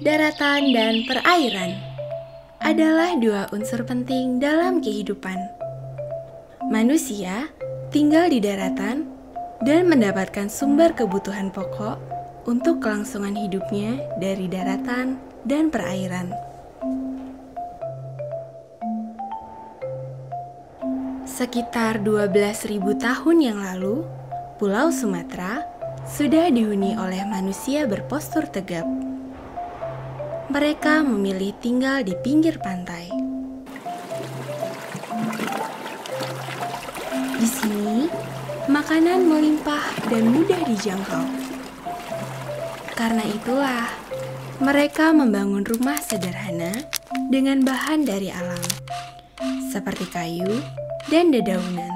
daratan dan perairan adalah dua unsur penting dalam kehidupan. Manusia tinggal di daratan dan mendapatkan sumber kebutuhan pokok untuk kelangsungan hidupnya dari daratan dan perairan. Sekitar 12.000 tahun yang lalu, Pulau Sumatera sudah dihuni oleh manusia berpostur tegap. Mereka memilih tinggal di pinggir pantai. Di sini, makanan melimpah dan mudah dijangkau. Karena itulah, mereka membangun rumah sederhana dengan bahan dari alam, seperti kayu dan dedaunan.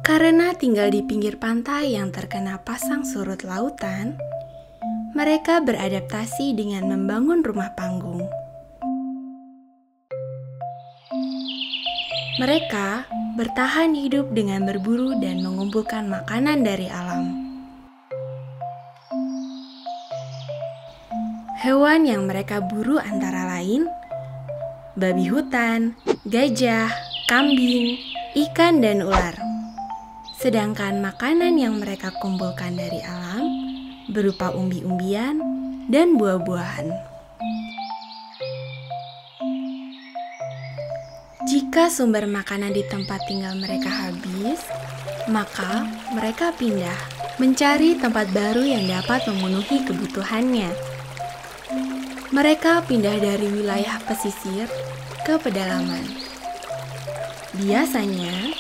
Karena tinggal di pinggir pantai yang terkena pasang surut lautan, mereka beradaptasi dengan membangun rumah panggung. Mereka bertahan hidup dengan berburu dan mengumpulkan makanan dari alam. Hewan yang mereka buru antara lain babi hutan, gajah, kambing, ikan, dan ular. Sedangkan makanan yang mereka kumpulkan dari alam berupa umbi-umbian dan buah-buahan. Jika sumber makanan di tempat tinggal mereka habis, maka mereka pindah mencari tempat baru yang dapat memenuhi kebutuhannya. Mereka pindah dari wilayah pesisir ke pedalaman. Biasanya,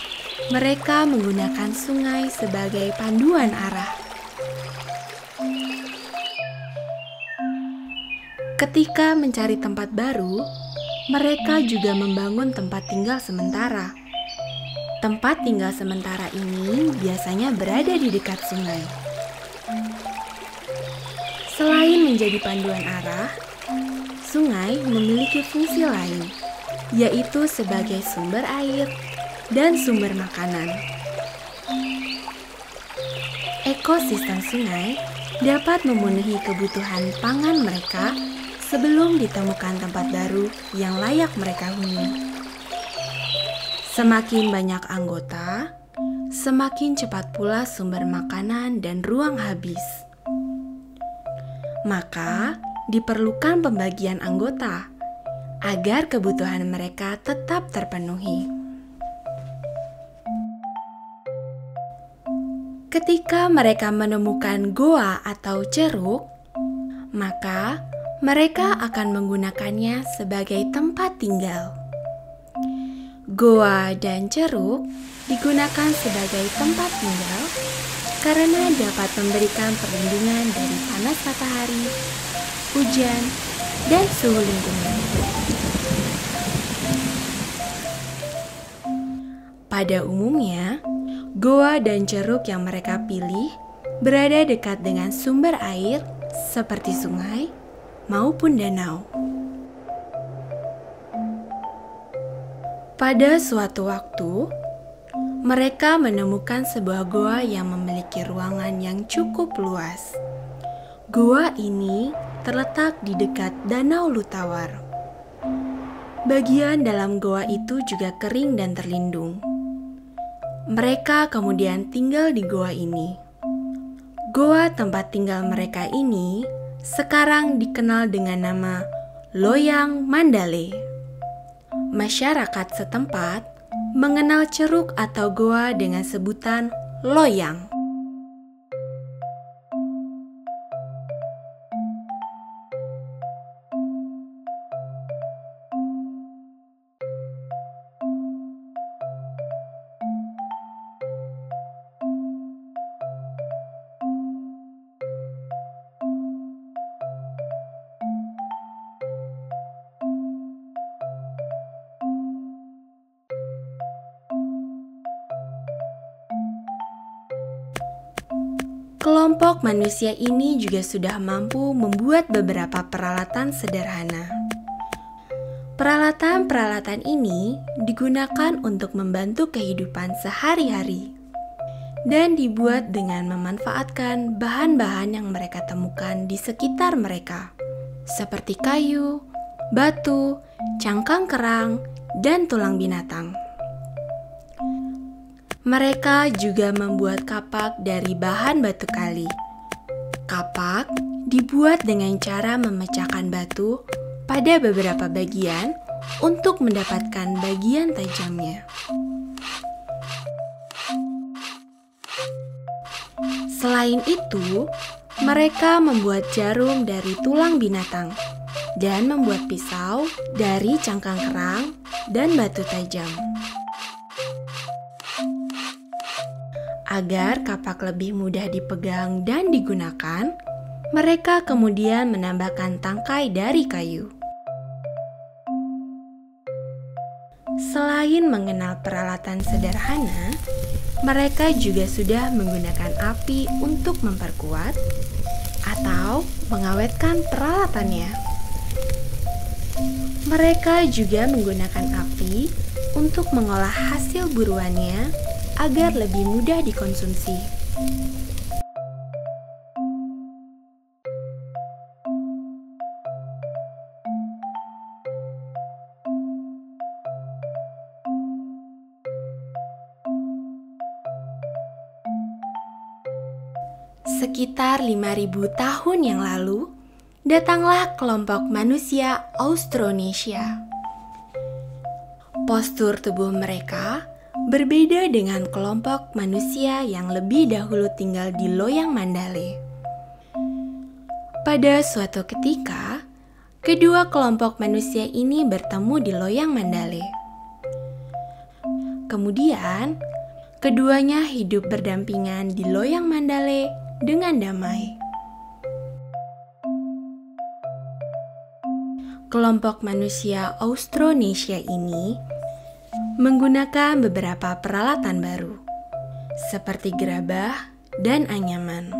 mereka menggunakan sungai sebagai panduan arah. Ketika mencari tempat baru, mereka juga membangun tempat tinggal sementara. Tempat tinggal sementara ini biasanya berada di dekat sungai. Selain menjadi panduan arah, sungai memiliki fungsi lain, yaitu sebagai sumber air dan sumber makanan. Ekosistem sungai dapat memenuhi kebutuhan pangan mereka sebelum ditemukan tempat baru yang layak mereka huni. Semakin banyak anggota, semakin cepat pula sumber makanan dan ruang habis. Maka, diperlukan pembagian anggota agar kebutuhan mereka tetap terpenuhi. Ketika mereka menemukan goa atau ceruk, maka mereka akan menggunakannya sebagai tempat tinggal. Goa dan ceruk digunakan sebagai tempat tinggal karena dapat memberikan perlindungan dari panas matahari, hujan, dan suhu lingkungan. Pada umumnya, goa dan ceruk yang mereka pilih berada dekat dengan sumber air seperti sungai maupun danau. Pada suatu waktu, mereka menemukan sebuah goa yang memiliki ruangan yang cukup luas. Goa ini terletak di dekat Danau Lutawar. Bagian dalam goa itu juga kering dan terlindung. Mereka kemudian tinggal di goa ini. Goa tempat tinggal mereka ini sekarang dikenal dengan nama Loyang Mandale. Masyarakat setempat mengenal ceruk atau goa dengan sebutan loyang. Kelompok manusia ini juga sudah mampu membuat beberapa peralatan sederhana. Peralatan-peralatan ini digunakan untuk membantu kehidupan sehari-hari. dan dibuat dengan memanfaatkan bahan-bahan yang mereka temukan di sekitar mereka, seperti kayu, batu, cangkang kerang, dan tulang binatang. Mereka juga membuat kapak dari bahan batu kali. Kapak dibuat dengan cara memecahkan batu pada beberapa bagian untuk mendapatkan bagian tajamnya. Selain itu, mereka membuat jarum dari tulang binatang dan membuat pisau dari cangkang kerang dan batu tajam. Agar kapak lebih mudah dipegang dan digunakan, mereka kemudian menambahkan tangkai dari kayu. Selain mengenal peralatan sederhana, mereka juga sudah menggunakan api untuk memperkuat atau mengawetkan peralatannya. Mereka juga menggunakan api untuk mengolah hasil buruannya agar lebih mudah dikonsumsi. Sekitar 5.000 tahun yang lalu, datanglah kelompok manusia Austronesia. Postur tubuh mereka berbeda dengan kelompok manusia yang lebih dahulu tinggal di loyang Mandale. Pada suatu ketika, kedua kelompok manusia ini bertemu di loyang Mandale. Kemudian, keduanya hidup berdampingan di loyang Mandale dengan damai. Kelompok manusia Austronesia ini menggunakan beberapa peralatan baru, seperti gerabah dan anyaman.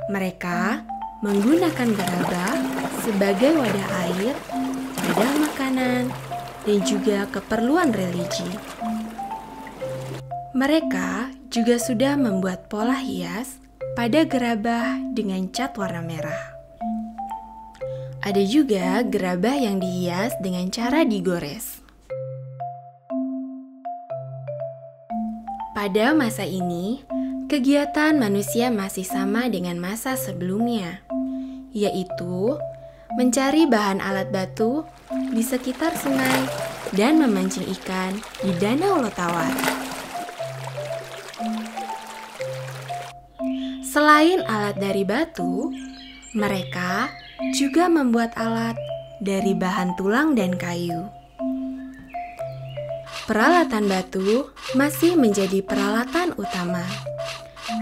Mereka menggunakan gerabah sebagai wadah air, wadah makanan, dan juga keperluan religi. Mereka juga sudah membuat pola hias pada gerabah dengan cat warna merah. Ada juga gerabah yang dihias dengan cara digores. Pada masa ini, kegiatan manusia masih sama dengan masa sebelumnya, yaitu mencari bahan alat batu di sekitar sungai dan memancing ikan di Danau Lotawar. Selain alat dari batu, mereka juga membuat alat dari bahan tulang dan kayu. Peralatan batu masih menjadi peralatan utama.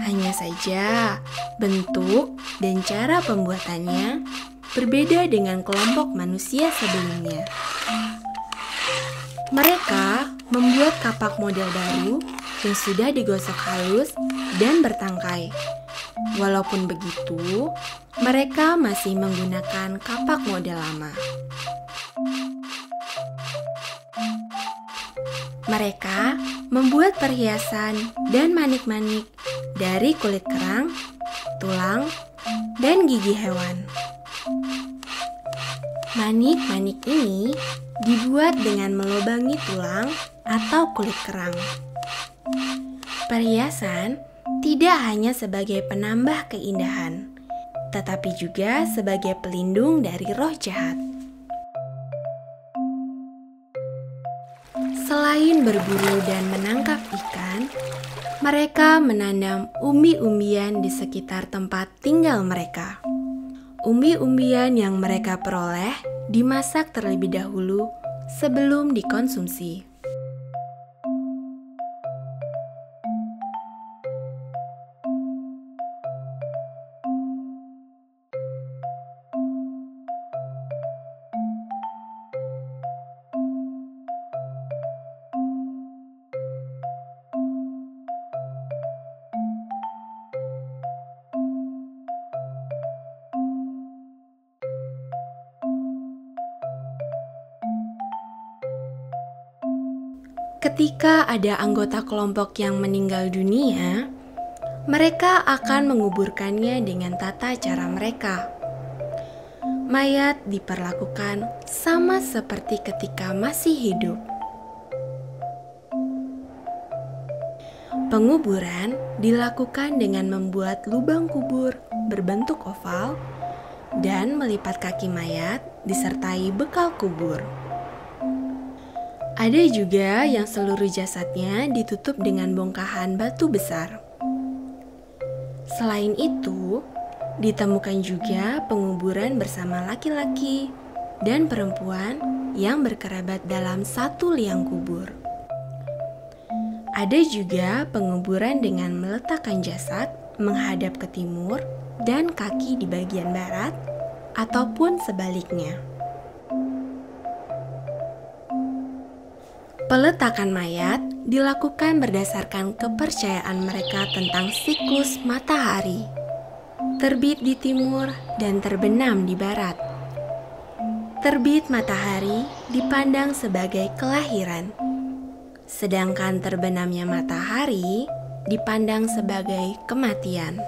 Hanya saja, bentuk dan cara pembuatannya berbeda dengan kelompok manusia sebelumnya. Mereka membuat kapak model baru yang sudah digosok halus dan bertangkai. Walaupun begitu, mereka masih menggunakan kapak model lama. Mereka membuat perhiasan dan manik-manik dari kulit kerang, tulang, dan gigi hewan. Manik-manik ini dibuat dengan melubangi tulang atau kulit kerang. Perhiasan tidak hanya sebagai penambah keindahan, tetapi juga sebagai pelindung dari roh jahat. Selain berburu dan menangkap ikan, mereka menanam umbi-umbian di sekitar tempat tinggal mereka. Umbi-umbian yang mereka peroleh dimasak terlebih dahulu sebelum dikonsumsi. Ketika ada anggota kelompok yang meninggal dunia, mereka akan menguburkannya dengan tata cara mereka. Mayat diperlakukan sama seperti ketika masih hidup. Penguburan dilakukan dengan membuat lubang kubur berbentuk oval dan melipat kaki mayat disertai bekal kubur. Ada juga yang seluruh jasadnya ditutup dengan bongkahan batu besar. Selain itu, ditemukan juga penguburan bersama laki-laki dan perempuan yang berkerabat dalam satu liang kubur. Ada juga penguburan dengan meletakkan jasad menghadap ke timur dan kaki di bagian barat, ataupun sebaliknya. Peletakan mayat dilakukan berdasarkan kepercayaan mereka tentang siklus matahari, terbit di timur dan terbenam di barat. Terbit matahari dipandang sebagai kelahiran, sedangkan terbenamnya matahari dipandang sebagai kematian.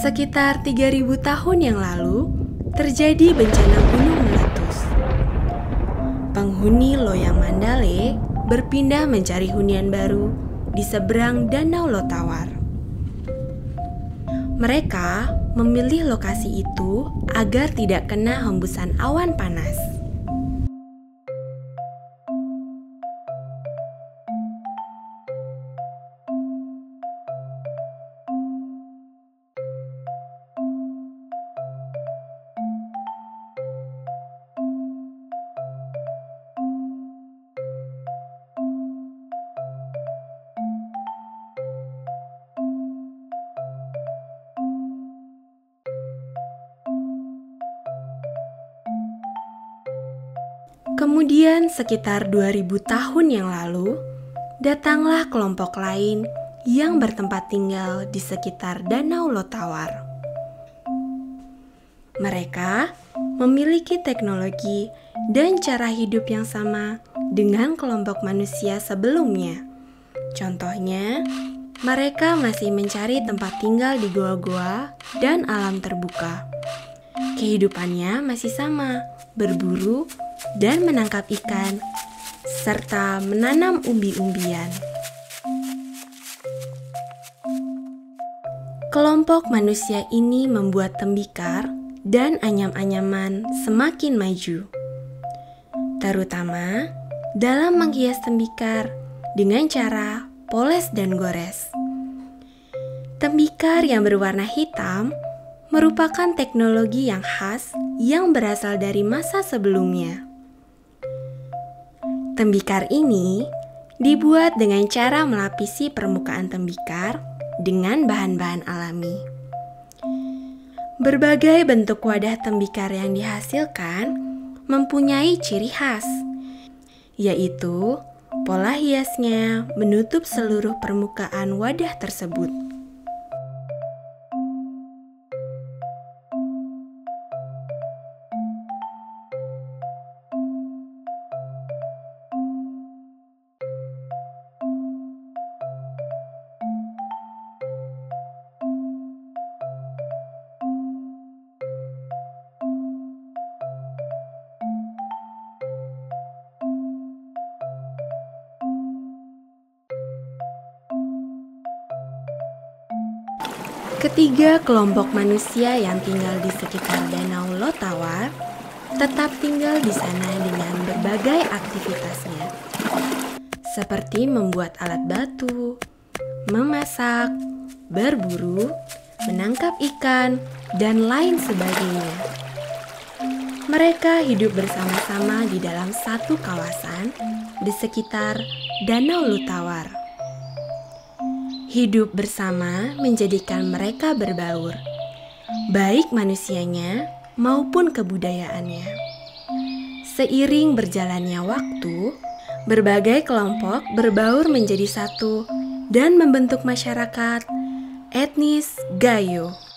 Sekitar 3000 tahun yang lalu, terjadi bencana gunung meletus. Penghuni Loyang Mandale berpindah mencari hunian baru di seberang Danau Lotawar. Mereka memilih lokasi itu agar tidak kena hembusan awan panas. Kemudian sekitar 2000 tahun yang lalu, datanglah kelompok lain yang bertempat tinggal di sekitar Danau Lotawar. Mereka memiliki teknologi dan cara hidup yang sama dengan kelompok manusia sebelumnya. Contohnya, mereka masih mencari tempat tinggal di goa-goa dan alam terbuka. Kehidupannya masih sama, berburu dan menangkap ikan, serta menanam umbi-umbian. Kelompok manusia ini membuat tembikar dan anyam-anyaman semakin maju, terutama dalam menghias tembikar dengan cara poles dan gores. Tembikar yang berwarna hitam merupakan teknologi yang khas yang berasal dari masa sebelumnya. Tembikar ini dibuat dengan cara melapisi permukaan tembikar dengan bahan-bahan alami. Berbagai bentuk wadah tembikar yang dihasilkan mempunyai ciri khas, yaitu pola hiasnya menutup seluruh permukaan wadah tersebut. Ketiga kelompok manusia yang tinggal di sekitar Danau Lotawar tetap tinggal di sana dengan berbagai aktivitasnya, seperti membuat alat batu, memasak, berburu, menangkap ikan, dan lain sebagainya. Mereka hidup bersama-sama di dalam satu kawasan di sekitar Danau Lutawar. Hidup bersama menjadikan mereka berbaur, baik manusianya maupun kebudayaannya. Seiring berjalannya waktu, berbagai kelompok berbaur menjadi satu dan membentuk masyarakat etnis Gayo.